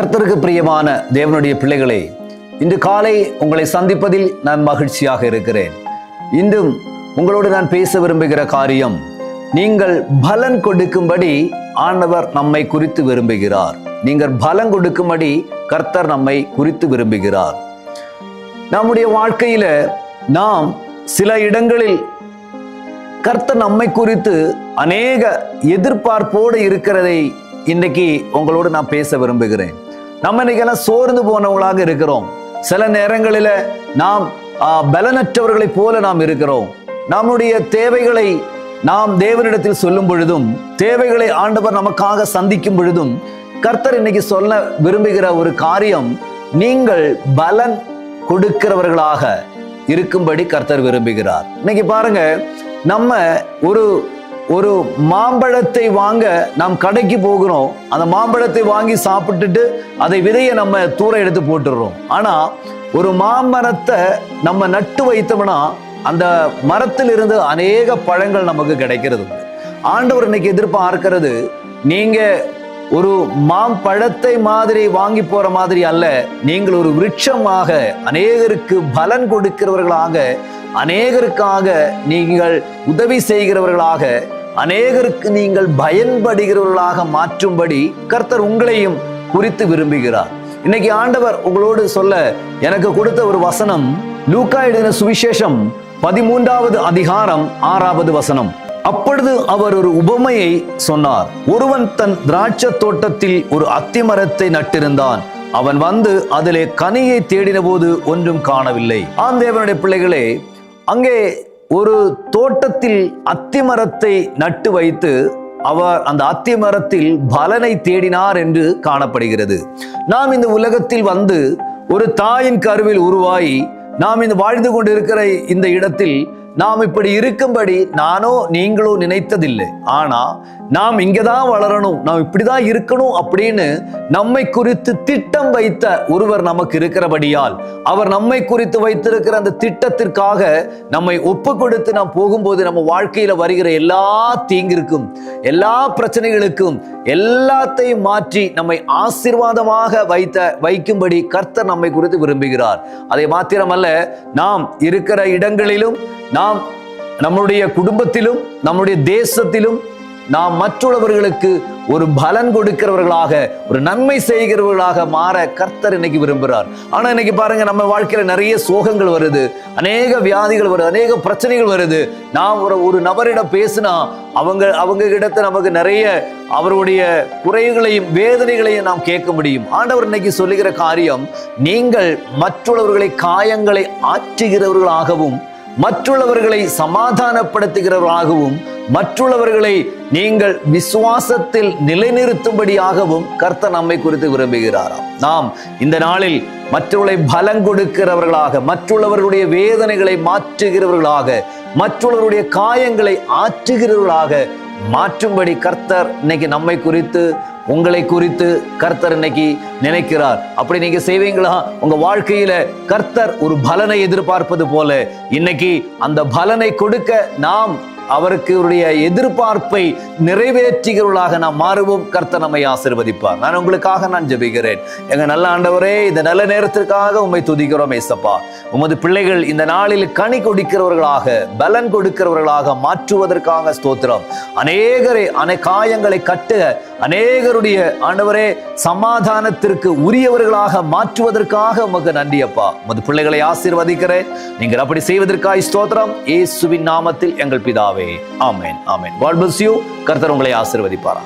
கர்த்தருக்கு பிரியமான தேவனுடைய பிள்ளைகளே, இன்று காலை உங்களை சந்திப்பதில் நான் மகிழ்ச்சியாக இருக்கிறேன். இன்றும் உங்களோடு நான் பேச விரும்புகிற காரியம், நீங்கள் பலன் கொடுக்கும்படி ஆண்டவர் நம்மை குறித்து விரும்புகிறார். நீங்கள் பலன் கொடுக்கும்படி கர்த்தர் நம்மை குறித்து விரும்புகிறார். நம்முடைய வாழ்க்கையில நாம் சில இடங்களில் கர்த்தர் நம்மை குறித்து அநேக எதிர்பார்ப்போடு இருக்கிறதை இன்னைக்கு உங்களோடு நான் பேச விரும்புகிறேன். நம்ம இன்னைக்கெல்லாம் சோர்ந்து போனவங்களாக இருக்கிறோம். சில நேரங்களில் நாம் பலனற்றவர்களைப் போல நாம் இருக்கிறோம். நம்முடைய தேவைகளை நாம் தேவனிடத்தில் சொல்லும் பொழுதும், தேவைகளை ஆண்டவர் நமக்காக சந்திக்கும் பொழுதும், கர்த்தர் இன்னைக்கு சொல்ல விரும்புகிற ஒரு காரியம், நீங்கள் பலன் கொடுக்கிறவர்களாக இருக்கும்படி கர்த்தர் விரும்புகிறார். இன்னைக்கு பாருங்க, நம்ம ஒரு மாம்பழத்தை வாங்க நாம் கடைக்கு போகிறோம். அந்த மாம்பழத்தை வாங்கி சாப்பிட்டுட்டு அதை விதையை நம்ம தூர எடுத்து போட்டுடுறோம். ஆனா ஒரு மாமரத்தை நம்ம நட்டு வைத்தோம்னா அந்த மரத்திலிருந்து அநேக பழங்கள் நமக்கு கிடைக்கிறது. ஆண்டவர் இன்னைக்கு எதிர்பார்க்கிறது, நீங்க ஒரு மாம்பழத்தை மாதிரி வாங்கி போற மாதிரி அல்ல, நீங்கள் ஒரு விருட்சமாக அநேகருக்கு பலன் கொடுக்கிறவர்களாக, அநேகருக்காக நீங்கள் உதவி செய்கிறவர்களாக, அநேகருக்கு நீங்கள் பயன்படுகிறவர்களாக மாற்றும்படி கர்த்தர் உங்களையும் குறித்து விரும்புகிறார். இன்னைக்கு ஆண்டவர் உங்களோடு சொல்ல எனக்கு கொடுத்த ஒரு வசனம், லூக்கா எழுதின சுவிசேஷம் 13வது அதிகாரம் 6வது வசனம். அப்பொழுது அவர் ஒரு உபமையை சொன்னார். ஒருவன் தன் திராட்சை தோட்டத்தில் ஒரு அத்திமரத்தை நட்டிருந்தான். அவன் வந்து அதிலே கனியை தேடின போது ஒன்றும் காணவில்லை. தேவனுடைய பிள்ளைகளே, அங்கே ஒரு தோட்டத்தில் அத்திமரத்தை நட்டு வைத்து அவர் அந்த அத்திமரத்தில் பலனை தேடினார் என்று காணப்படுகிறது. நாம் இந்த உலகத்தில் வந்து ஒரு தாயின் கருவில் உருவாகி நாம் இந்த வாழ்ந்து கொண்டு இருக்கிற இந்த இடத்தில் நாம் இப்படி இருக்கும்படி நானோ நீங்களோ நினைத்ததில்லை. ஆனா நாம் இங்கதான் வளரணும், நாம் இப்படிதான் இருக்கணும் அப்படின்னு நம்மை குறித்து திட்டம் வைத்த ஒருவர் நமக்கு இருக்கிறபடியால், அவர் நம்மை குறித்து வைத்திருக்கிற அந்த திட்டத்திற்காக நம்மை ஒப்பு கொடுத்து நாம் போகும்போது, நம்ம வாழ்க்கையில வருகிற எல்லா தீங்கிற்கும், எல்லா பிரச்சனைகளுக்கும் எல்லாத்தையும் மாற்றி நம்மை ஆசீர்வாதமாக வைக்கும்படி கர்த்தர் நம்மை குறித்து விரும்புகிறார். அதை மாத்திரமல்ல, நாம் இருக்கிற இடங்களிலும், நாம் நம்முடைய குடும்பத்திலும், நம்முடைய தேசத்திலும் நாம் மற்றவர்களுக்கு ஒரு பலன் கொடுக்கிறவர்களாக, ஒரு நன்மை செய்கிறவர்களாக மாற கர்த்தர் இன்னைக்கு விரும்புகிறார். ஆனா இன்னைக்கு பாருங்க, நம்ம வாழ்க்கையில நிறைய சோகங்கள் வருது, அநேக வியாதிகள் வருது, அநேக பிரச்சனைகள் வருது. நாம் ஒரு நபரிடம் பேசினா அவங்க இடத்துல நமக்கு நிறைய அவருடைய குறைகளையும் வேதனைகளையும் நாம் கேட்க முடியும். ஆண்டவர் இன்னைக்கு சொல்லுகிற காரியம், நீங்கள் மற்றவர்களை காயங்களை ஆற்றுகிறவர்களாகவும், மற்றவர்களை சமாதானப்படுத்துகிறவர்களாகவும், மற்றவர்களை நீங்கள் விசுவாசத்தில் நிலைநிறுத்தும்படியாகவும் கர்த்தர் நம்மை குறித்து விரும்புகிறாராம். நாம் இந்த நாளில் மற்றவர்களை பலம் கொடுக்கிறவர்களாக, மற்றவர்களுடைய வேதனைகளை மாற்றுகிறவர்களாக, மற்றவர்களுடைய காயங்களை ஆற்றுகிறவர்களாக மாற்றும்படி கர்த்தர் இன்னைக்கு நம்மை குறித்து, உங்களை குறித்து கர்த்தர் இன்னைக்கு நினைக்கிறார். அப்படி நீங்க செய்வீங்களா? உங்க வாழ்க்கையில கர்த்தர் ஒரு பலனை எதிர்பார்ப்பது போல இன்னைக்கு அந்த பலனை கொடுக்க நாம் அவருக்கு எதிர்பார்ப்பை நிறைவேற்றுகிறவர்களாக நாம் மாறுவோம். கர்த்தர் நம்மை ஆசீர்வதிப்பார். நான் உங்களுக்காக நான் ஜெபிக்கிறேன். எங்க நல்ல ஆண்டவரே, இந்த நல்ல நேரத்திற்காக உம்மை துதிக்கிறோம் ஏசப்பா. உமது பிள்ளைகள் இந்த நாளில் கனி கொடுக்கிறவர்களாக, பலன் கொடுக்கிறவர்களாக மாற்றுவதற்காக ஸ்தோத்திரம். அநேகரை காயங்களை கட்டுக, அநேகருடைய ஆண்டவரே சமாதானத்திற்கு உரியவர்களாக மாற்றுவதற்காக உமக்கு நன்றி அப்பா. உமது பிள்ளைகளை ஆசீர்வதிக்கிறேன். நீங்கள் அப்படி செய்வதற்காக ஸ்தோத்திரம். இயேசுவின் நாமத்தில் எங்கள் பிதாவே. ஆமென், ஆமென். God bless you. கர்த்தர் உங்களை ஆசீர்வதிப்பாரா.